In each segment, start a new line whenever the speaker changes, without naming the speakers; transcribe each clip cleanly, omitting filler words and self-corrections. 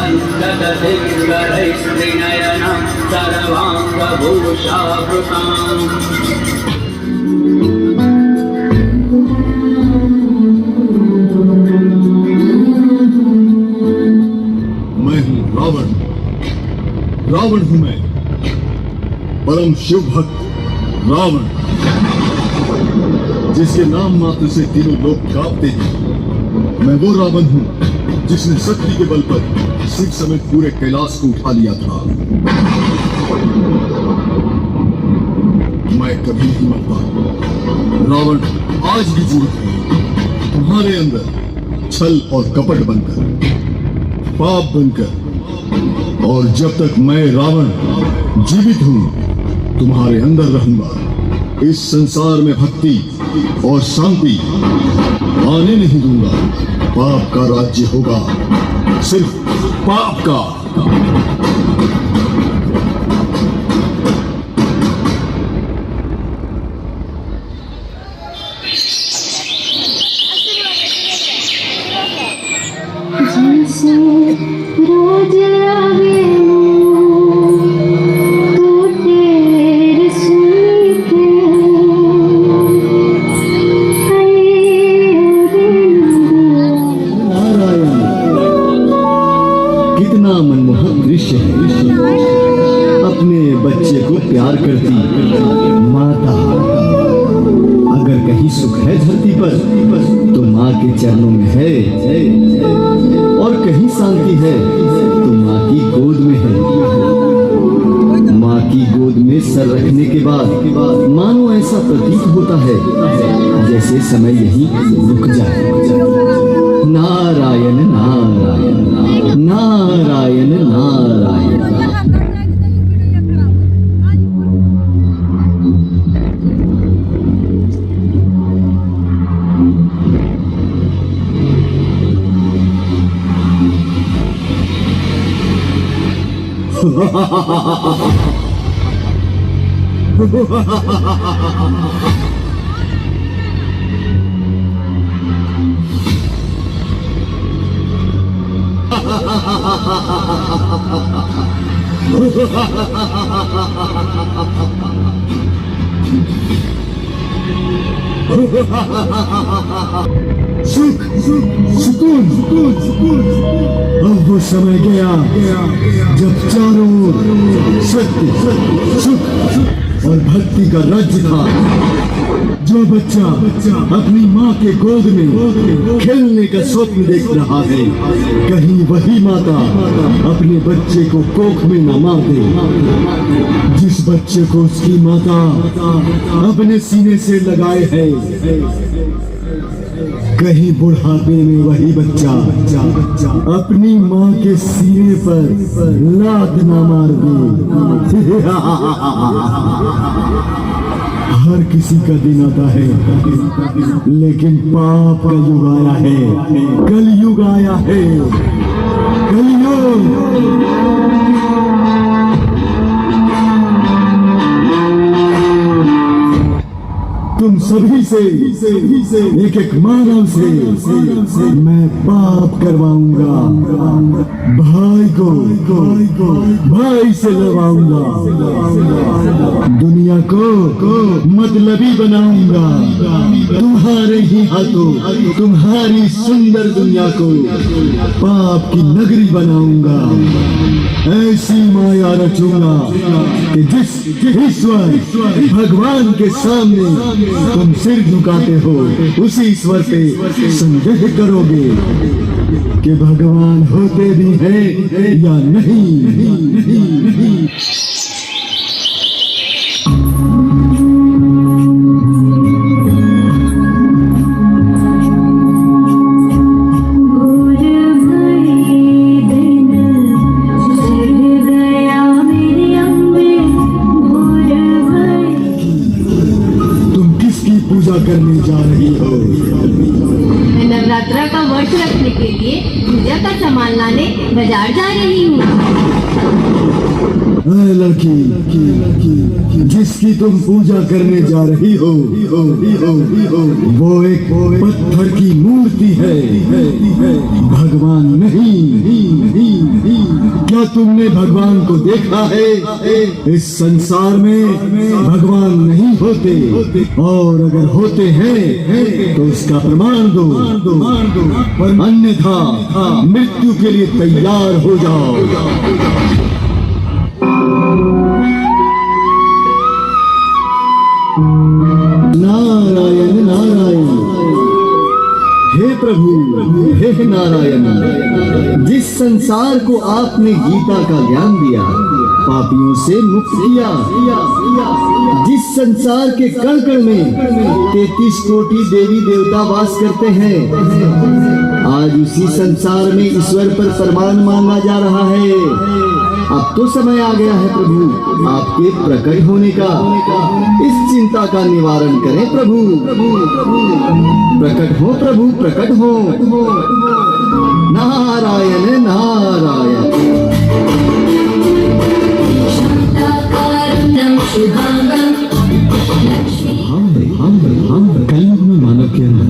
सन्ततदिग्गजैर्नयनं सर्वाङ्गभूषावृताम्।
मैं हूँ रावण, रावण हूँ मैं, परम शिव भक्त रावण, जिसके नाम मात्र से तीनों लोग कांपते हैं। मैं वो रावण हूँ जिसने शक्ति के बल पर शिव समेत पूरे कैलाश को उठा लिया था। मैं कभी नहीं मरता। रावण आज भी जीवित है, तुम्हारे अंदर छल और कपट बनकर, पाप बनकर। और जब तक मैं रावण जीवित हूँ, तुम्हारे अंदर रहूंगा। इस संसार में भक्ति और शांति आने नहीं दूंगा। पाप का राज्य होगा, सिर्फ पाप का।
रोज आवे
कितना मनमोहक दृश्य है। अपने बच्चे को प्यार करती माता। अगर कहीं सुख है धरती पर तो माँ के चरणों में है, और कहीं शांति है तो माँ की गोद में है। माँ की गोद में सर रखने के बाद मानो ऐसा प्रतीत होता है जैसे समय यहीं रुक जाए। नारायण नारायण नारायण नारायण। सुख सुकून सुकून। अब वो समय गया जब चारों ओर सत्य सुख और भक्ति का राज्य था। जो बच्चा अपनी माँ के गोद में खेलने का स्वप्न देख रहा है, कहीं वही माता अपने बच्चे को कोख में न मार दे। जिस बच्चे को उसकी माता अपने सीने से लगाए है, कहीं बुढ़ापे में वही बच्चा अपनी माँ के सीने पर लात न मार दे। हर किसी का दिन आता है, लेकिन पाप का युग आया है, कलयुग आया है, कलयुग। तुम सभी से एक एक मानव से मैं पाप करवाऊंगा। भाई को भाई से लड़वाऊंगा। दुनिया को मतलबी बनाऊंगा। तुम्हारे ही हाथों तुम्हारी सुंदर दुनिया को पाप की नगरी बनाऊंगा। ऐसी माया रचूंगा कि जिस ईश्वर भगवान के सामने तुम सिर झुकाते हो, उसी ईश्वर पे संदेह करोगे कि भगवान होते भी हैं या नहीं। करने जा रही हो?
मैं नवरात्रा का वर्ष रखने के लिए पूजा का सामान लाने बाजार जा रही हूँ।
लड़की, जिसकी तुम पूजा करने जा रही हो वो एक पत्थर की मूर्ति है, भगवान नहीं। क्या तुमने भगवान को देखा है? इस संसार में भगवान नहीं होते, और अगर होते हैं तो उसका प्रमाण दो, अन्यथा मृत्यु के लिए तैयार हो जाओ। नारायण नारायण। हे प्रभु, हे नारायण, जिस संसार को आपने गीता का ज्ञान दिया, पापियों से मुक्त किया, जिस संसार के कण कण में 33 कोटि देवी देवता वास करते हैं, आज उसी संसार में ईश्वर पर प्रमाण मांगा जा रहा है। अब तो समय आ गया है प्रभु आपके प्रकट होने का। इस चिंता का निवारण करें प्रभु। प्रकट हो प्रभु, प्रकट हो। नारायण नारायण। हम कलयुग में मानव के अंदर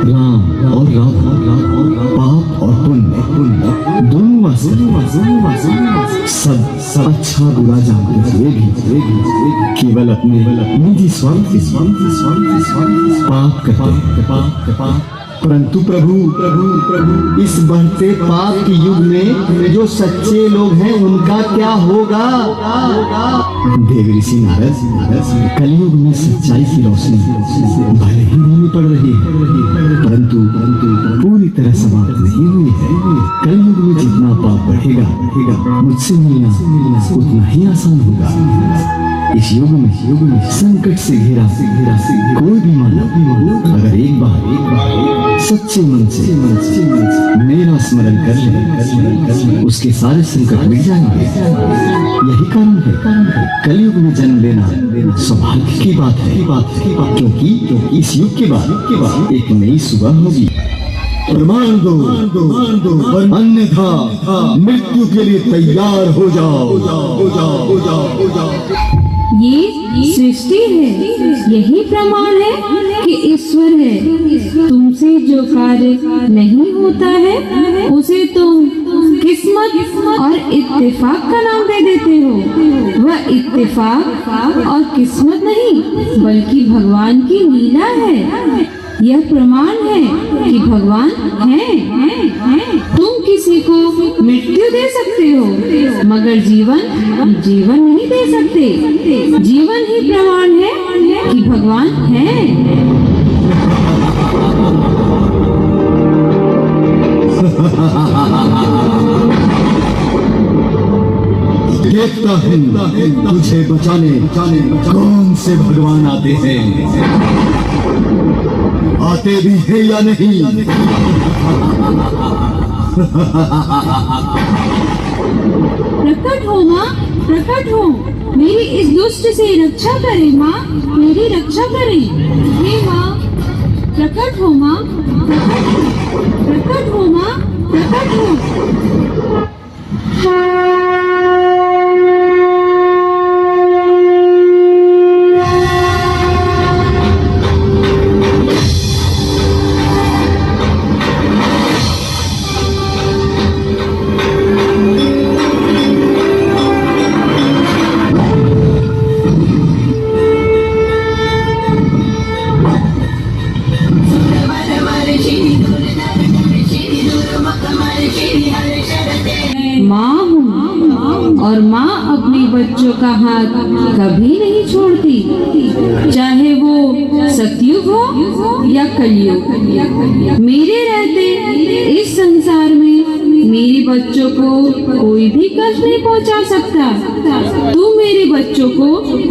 राम और पाप और पुण्य दोनों सब अच्छा बुरा जानते हुए भी केवल अपने निजी स्वार्थ पाप करते। परंतु प्रभु इस बढ़ते पाप के युग में जो सच्चे लोग हैं उनका क्या होगा? देव ऋषि नारद, कलयुग में सच्चाई की रोशनी भले ही धीमी पड़ रही है, परंतु पूरी तरह समाप्त नहीं हुई है। कलयुग में जितना पाप बढ़ेगा, मुझसे मिलना उतना ही आसान होगा। इस युग में संकट से घिरा कोई भी मानव अगर एक बार सच्चे मन से मेरा स्मरण कर ले, उसके सारे संकट मिट जाएंगे। यही कारण है कलयुग में जन्म लेना सौभाग्य की बात है, क्योंकि इस युग के बाद एक नई सुबह होगी। प्रमाण दो, अन्यथा मृत्यु के लिए तैयार हो जाओ।
ये सृष्टि है, यही प्रमाण है कि ईश्वर है। तुमसे जो कार्य नहीं होता है उसे तुम किस्मत और इत्तेफाक का नाम दे देते हो। वह इत्तेफाक और किस्मत नहीं बल्कि भगवान की लीला है। यह प्रमाण है कि भगवान है। तुम किसी को मृत्यु दे सकते हो मगर जीवन नहीं दे सकते। जीवन ही प्रमाण है कि भगवान है।
देखता हूँ तुझे बचाने कौन से भगवान आते हैं, आते भी है या नहीं।
प्रकट हो माँ, प्रकट हो। मेरी इस दुष्ट से रक्षा करे माँ, मेरी रक्षा करे। हे माँ, प्रकट हो माँ, प्रकट हो माँ, प्रकट हो। माँ हूँ और माँ अपने बच्चों का हाथ कभी नहीं छोड़ती, चाहे वो सतयुग हो या कलयुग। मेरे रहते इस संसार में मेरे बच्चों को कोई भी कष्ट नहीं पहुँचा सकता। तू मेरे बच्चों को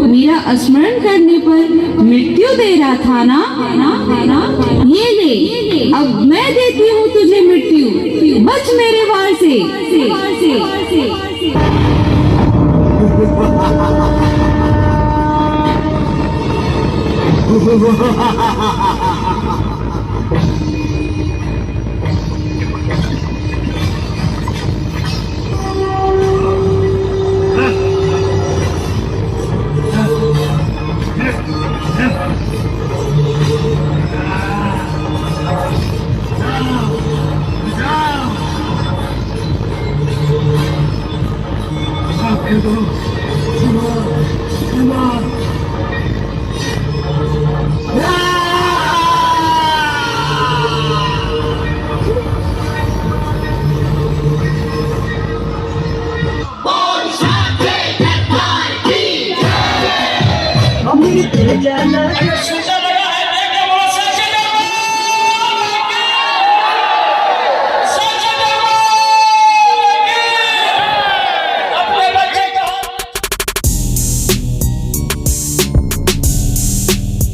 मेरा स्मरण करने पर मृत्यु दे रहा था ना? ये ले, अब मैं देती हूँ तुझे मृत्यु। बच मेरे वार से।
अमृत जल